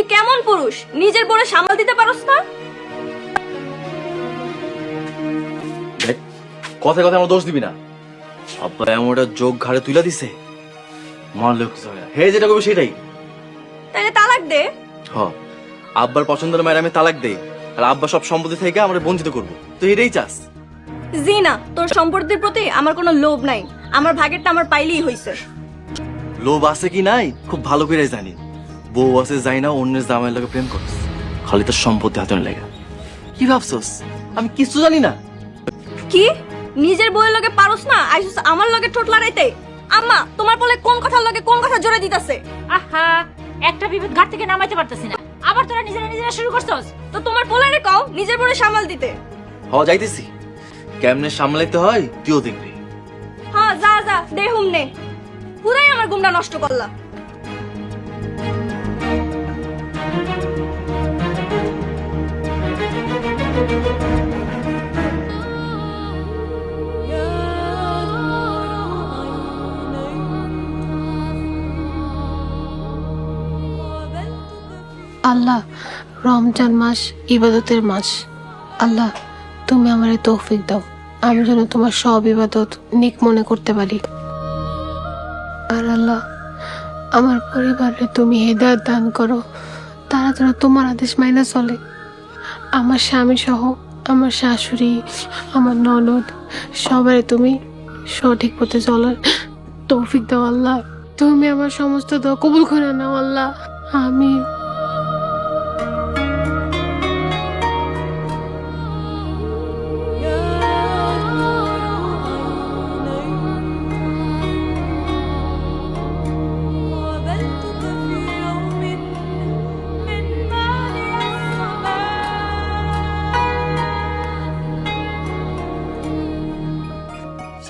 তুই কেমন পুরুষ, নিজের বউরে সামাল দিতে পারস না? কথায় কথায় আমার দোষ দিবি না। আব্বা এমন একটা যোগ ঘাড়ে তুইলা দিছে, মারলেও কিছু হয় না। হে যেটা করবে সেটাই। তাহলে তালাক দে। হ, আব্বার পছন্দের মায়ের আমি তালাক দেই, আর আব্বা সব সম্পত্তি থেকে আমরা বঞ্চিত করবো। তো এটাই চাস? জি না, তোর সম্পত্তির প্রতি আমার কোনো লোভ নাই। আমার ভাগেরটা আমার পাইলেই হইছে। লোভ আছে কি নাই খুব ভালো করে জানি। বউ আছে যাই না অন্যের জামাইয়ের লগে প্রেম করস, খালি তোর সম্পত্তি হাতে লেগে। কি ভাবছস আমি কিছু জানি না? কি নিজের বউয়ের লগে পারস না, আইসুস আমার লগে ঠোঁট লড়াইতে? আম্মা, তোমার বলে কোন কথার লগে কোন কথা জোরে দিতাছে? আহা, একটা বিপদ ঘাট থেকে নামাইতে পারতেছি না, আবার তোরা নিজেরা শুরু করছস। তো তোমার পোলারে কও নিজের বউরে সামাল দিতে। হ যাইতেছি, কেমনে সামলাইতে হয় তুইও দেখবি। হ্যাঁ যা যা, দে হুমনে। পুরাই আমার ঘুমটা নষ্ট করলা। আল্লাহ, রমজান মাস ইবাদতের মাস। আল্লাহ, তুমি আমারে তৌফিক দাও, আমি যেন তোমার সব ইবাদত নেক মনে করতে পারি। আর আল্লাহ, আমার পরিবারে তুমি হেদায়েত দান করো, তারা যেন তোমার আদেশ মাইনা চলে। আমার স্বামী সহ আমার শাশুড়ি, আমার ননদ, সবাই তুমি সঠিক পথে চলার তৌফিক দাও। আল্লাহ, তুমি আমার সমস্ত দোয়া কবুল করে নাও। আল্লাহ, আমি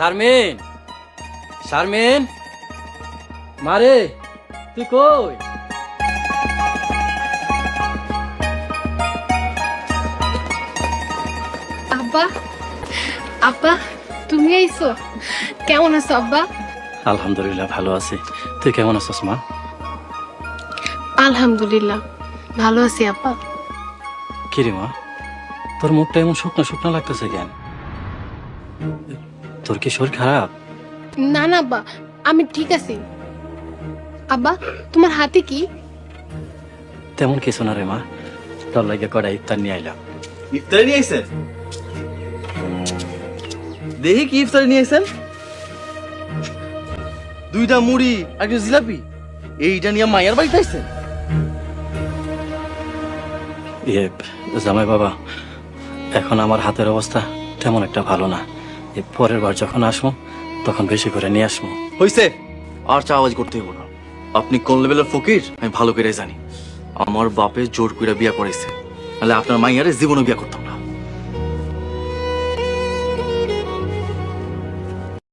শারমিন, শারমিন মারে, তুই কই? আব্বা, আব্বা তুমি আইছো? কেমন আছো আব্বা? আলহামদুলিল্লাহ ভালো আছি, তুই কেমন আছিস মা? আলহামদুলিল্লাহ ভালো আছি আব্বা। কি রে মা, তোর মুখটা এমন শুকনো শুকনো লাগতেছে কেন? তোর কি শরীর খারাপ? না না আব্বা, আমি ঠিক আছি। আব্বা, তোমার হাতে কি? তেমন কিছু না রে মা, তোর লাগে কড়া ইফতার নিয়ে আইলাম। ইফতারি নিয়ে আইছেন? দেখি কি ইফতারি নিয়ে আইছেন। দুইটা মুড়ি আর একটা জিলাপি, এইটা নিয়ে মায়ের বাড়িতে আইছেন? ইয়ে জামাই বাবা, এখন আমার হাতের অবস্থা তেমন একটা ভালো না। এই পরের বার যখন আসবো তখন বেশি করে নিয়ে আসবো। হইছে, আর চাওয়াজ করতে হইব না। আপনি কোন লেভেলের ফকির আমি ভালো করে জানি। আমার বাপে জোর কইরা বিয়া করাইছে, নাহলে আপনার মাইয়ারে জীবনে বিয়া করতাম না।